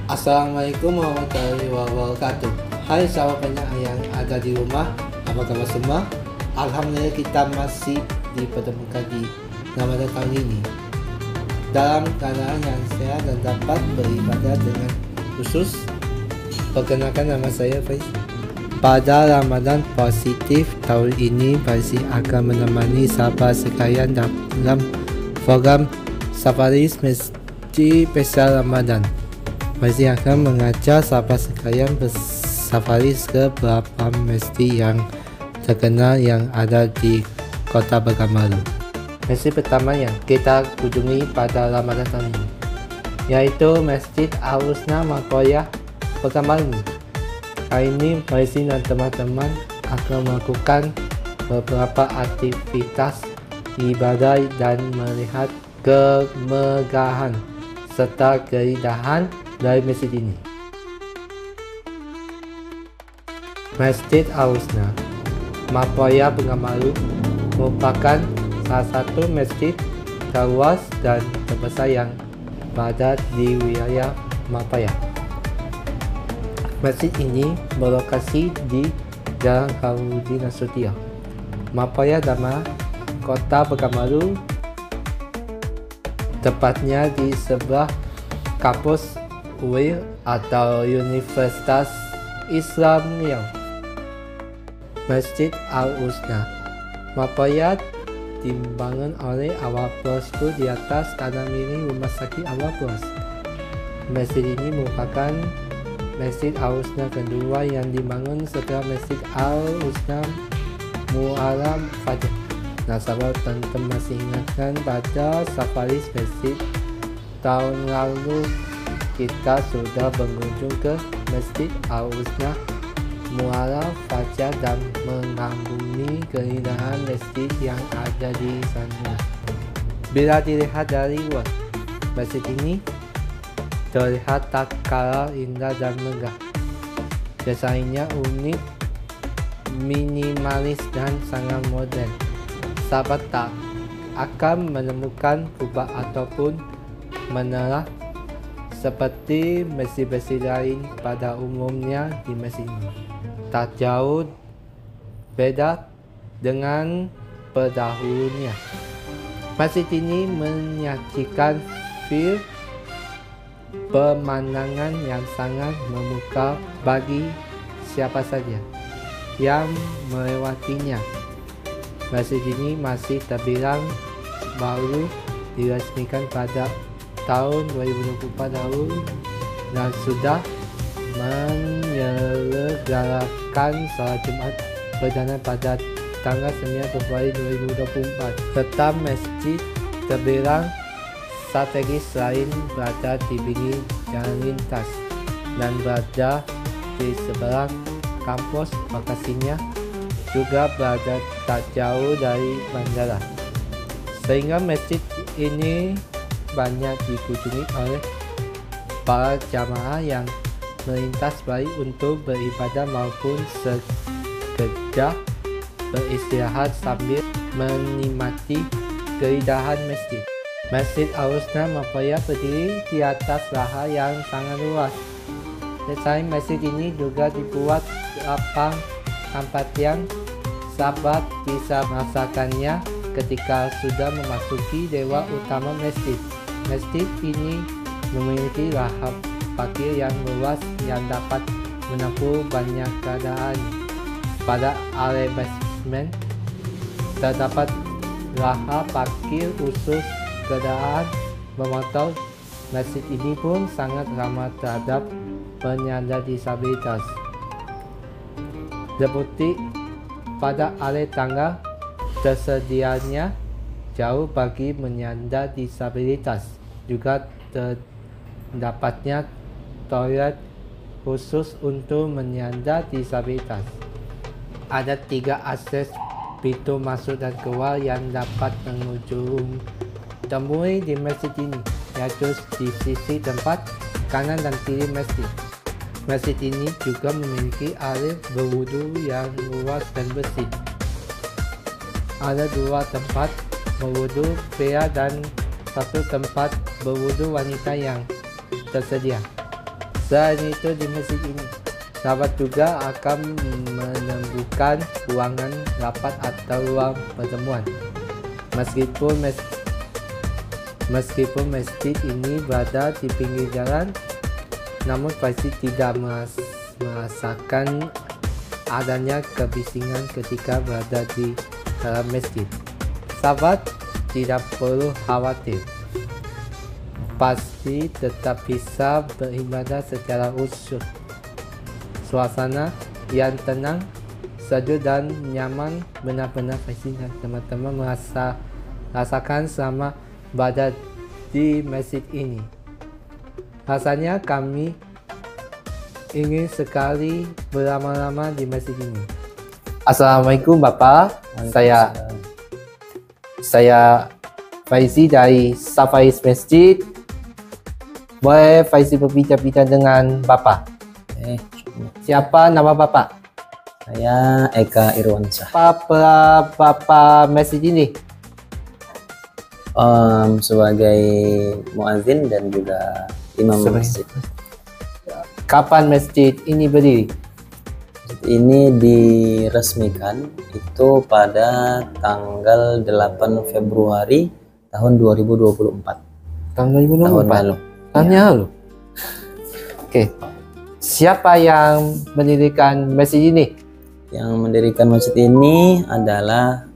Assalamualaikum warahmatullahi wabarakatuh. Hai sahabat banyak yang ada di rumah, apa kabar semua? Alhamdulillah kita masih dipertemukan di Ramadan tahun ini dalam keadaan yang sehat dan dapat beribadah dengan khusus. Perkenalkan, nama saya Faiz. Pada Ramadan positif tahun ini, Faiz akan menemani sahabat sekalian dalam program Safari Masjid Spesial Ramadan. Faiz akan mengajak sahabat sekalian bersafari ke beberapa masjid yang terkenal yang ada di Kota Pekanbaru. Masjid pertama yang kita kunjungi pada Ramadan tahun ini yaitu Masjid Al-Husna Makoyah Pekanbaru. Kali ini Faiz dan teman-teman akan melakukan beberapa aktivitas ibadah dan melihat kemegahan serta keindahan dari masjid ini. Masjid Al-Husna Makoyah Pekanbaru merupakan salah satu masjid terluas dan terbesar yang berada di wilayah Makoyah. Masjid ini berlokasi di Jalan Khairudin Nasution, Makoyah Dama, Kota Pekanbaru, tepatnya di sebelah kampus UIR atau Universitas Islam Riau. Masjid Al-Husna Makoyah dibangun oleh awal bosku di atas tanah milik Rumah Sakit Awal Bos. Masjid ini merupakan Masjid Al-Husna kedua yang dibangun setelah Masjid Al-Husna Mu'alam Fajar. Nah, sahabat tentu masih ingatkan pada safari masjid tahun lalu kita sudah berkunjung ke Masjid Al-Husna Mu'alam Fajar dan mengagumi keindahan masjid yang ada di sana. Bila dilihat dari luar, masjid ini terlihat tak kalah indah dan megah. Desainnya unik, minimalis dan sangat modern. Sahabat tak akan menemukan kubah ataupun menara seperti masjid-masjid lain pada umumnya di masjid ini. Tak jauh beda dengan pendahulunya. Masjid ini menyajikan view pemandangan yang sangat memukau bagi siapa saja yang melewatinya. Masjid ini masih terbilang baru diresmikan pada tahun 2024 lalu dan sudah menyelenggarakan salat Jumat perdana pada tanggal 9 Februari 2024. Serta masjid terbilang strategis lain berada di pinggir jalan lintas dan berada di sebelah kampus lokasinya juga berada tak jauh dari bandara, sehingga masjid ini banyak dikunjungi oleh para jamaah yang melintas baik untuk beribadah maupun sekedar beristirahat sambil menikmati keindahan masjid. Masjid Al-Husna Makoyah berdiri di atas lahan yang sangat luas. Desain masjid ini juga dibuat lapang tempat yang sahabat bisa merasakannya ketika sudah memasuki dewa utama masjid. Masjid ini memiliki lahan parkir yang luas yang dapat menampung banyak kendaraan. Pada area basement terdapat lahan parkir khusus kendaraan bermotor. Masjid ini pun sangat ramah terhadap penyandang disabilitas. Terbukti pada area tangga tersedianya jauh bagi penyandang disabilitas. Juga terdapatnya toilet khusus untuk penyandang disabilitas. Ada 3 akses pintu masuk dan keluar yang dapat mengunjungi temui di masjid ini, yaitu di sisi tempat kanan dan kiri masjid. Masjid ini juga memiliki area berwudu yang luas dan bersih. Ada 2 tempat berwudu pria dan 1 tempat berwudu wanita yang tersedia. Selain itu di masjid ini, sahabat juga akan menemukan ruangan rapat atau ruang pertemuan. Meskipun masjid ini berada di pinggir jalan, namun pasti tidak merasakan adanya kebisingan ketika berada di dalam masjid. Sahabat tidak perlu khawatir, pasti tetap bisa beribadah secara khusyuk. Suasana yang tenang, sejuk dan nyaman benar-benar pasti teman-teman rasakan selama berada di masjid ini. Rasanya kami ingin sekali berlama-lama di masjid ini. Assalamualaikum Bapak, saya Faizi dari Safais Masjid. Boleh Faizi berbincang-bincang dengan Bapak? Siapa nama Bapak? Saya Eka Irwansyah. Apa Bapak masjid ini? Sebagai muazin dan juga imam masjid. Kapan masjid ini berdiri? Ini diresmikan itu pada tanggal 8 Februari tahun 2024. Tahun 2024? Tahun lalu. Tahun lalu? Oke. Siapa yang mendirikan masjid ini? Yang mendirikan masjid ini adalah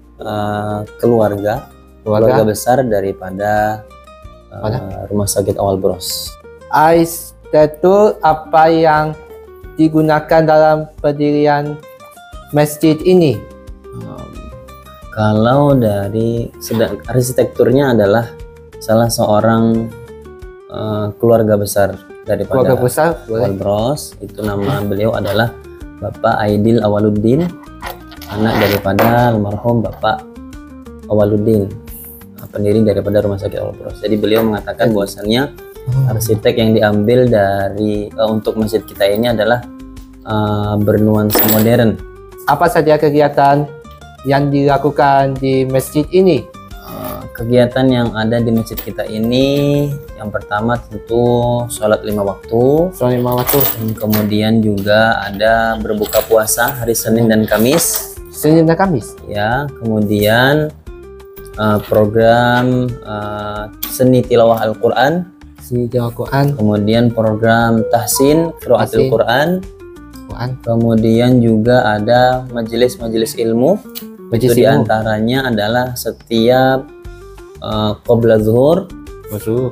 keluarga besar daripada Rumah Sakit Awal Bros. Itu apa yang digunakan dalam pendirian masjid ini? Kalau dari arsitekturnya adalah salah seorang keluarga besar daripada Awal Bros. Itu nama beliau adalah Bapak Aidil Awaluddin, anak daripada almarhum Bapak Awaluddin, pendiri daripada Rumah Sakit Awal Bros. Jadi beliau mengatakan bahwasannya arsitek yang diambil dari untuk masjid kita ini adalah bernuansa modern. Apa saja kegiatan yang dilakukan di masjid ini? Kegiatan yang ada di masjid kita ini, yang pertama tentu sholat 5 waktu. Kemudian juga ada berbuka puasa hari Senin dan Kamis. Ya, kemudian program seni tilawah Al-Quran. Kemudian program tahsin qiraatul Quran. Kemudian juga ada majelis-majelis ilmu. Itu diantaranya adalah setiap qabla zuhur,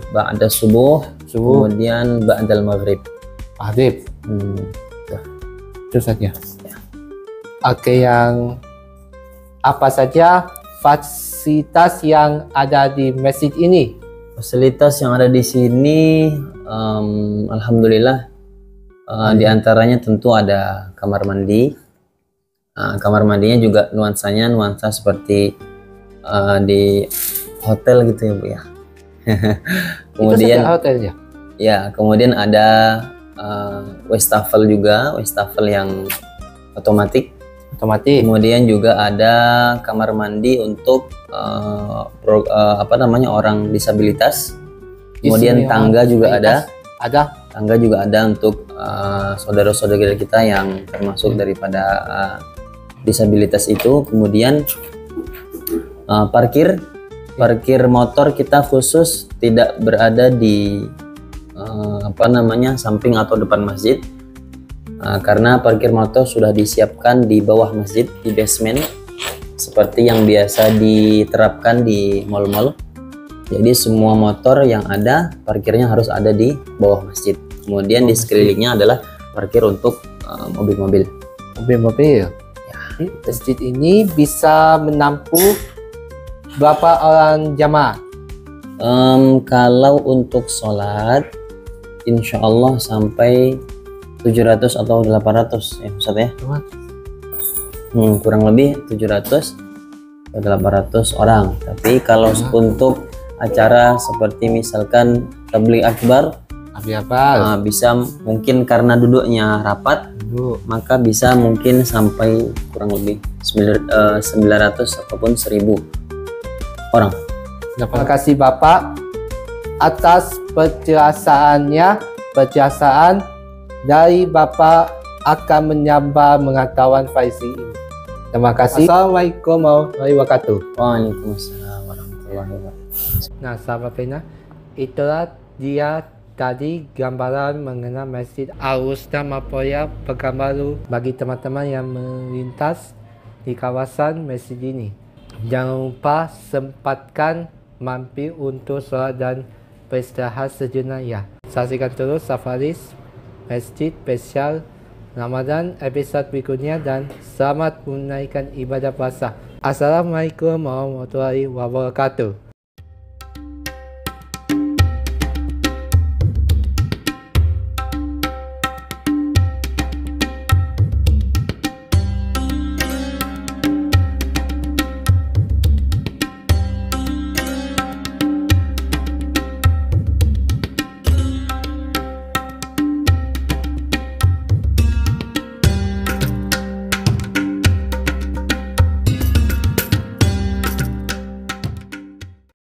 ba'da subuh, kemudian ba'dal maghrib. Itu saja. Oke, yang apa saja fasilitas yang ada di masjid ini? Fasilitas yang ada di sini, alhamdulillah, diantaranya tentu ada kamar mandi. Kamar mandinya juga nuansa seperti di hotel gitu ya Bu ya. Kemudian itu hotel ya? Ya, kemudian ada wastafel juga, wastafel yang otomatis. Kemudian juga ada kamar mandi untuk orang disabilitas. Kemudian tangga juga ada. Tangga juga ada untuk saudara-saudara kita yang termasuk daripada disabilitas itu. Kemudian parkir motor kita khusus tidak berada di samping atau depan masjid, karena parkir motor sudah disiapkan di bawah masjid, di basement, seperti yang biasa diterapkan di mal-mal. Jadi semua motor yang ada parkirnya harus ada di bawah masjid. Kemudian di sekelilingnya adalah parkir untuk mobil-mobil. Ya. Masjid ini bisa menampung berapa orang jamaah? Kalau untuk sholat, insya Allah sampai 700 atau 800 ya Ustaz ya. Kurang lebih 700 atau 800 orang. Tapi kalau untuk acara seperti misalkan tabligh akbar, bisa mungkin karena duduknya rapat, maka bisa mungkin sampai kurang lebih 900 ataupun 1000 orang. Terima kasih Bapak atas penjelasan dari Bapak akan menyabar mengetahuan faisi ini. Terima kasih. Assalamualaikum warahmatullahi wabarakatuh. Waalaikumsalam warahmatullahi wabarakatuh. Nah, sahabat pena, itulah dia tadi gambaran mengenai Masjid Al-Husna Mapoya Pekanbaru bagi teman-teman yang melintas di kawasan masjid ini. Jangan lupa sempatkan mampir untuk solat dan beristirahat sejenak ya. Saksikan terus Safaris Masjid Spesial Ramadan episod berikutnya dan selamat menunaikan ibadah puasa. Assalamualaikum warahmatullahi wabarakatuh.